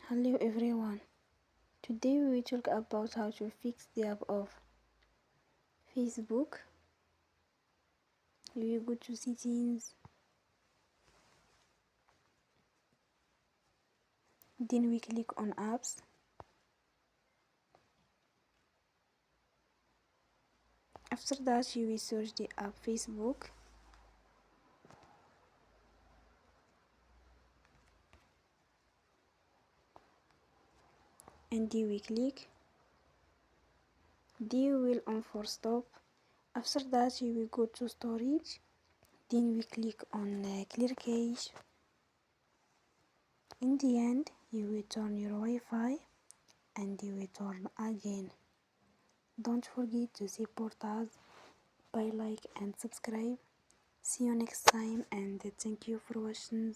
Hello everyone. Today we will talk about how to fix the app of Facebook. You will go to settings, then we click on apps. After that you will search the app Facebook. And you will click. Then you will on for stop. After that you will go to storage. Then we click on clear cache. In the end you will turn your Wi-Fi and you will turn again. Don't forget to support us by like and subscribe. See you next time and thank you for watching.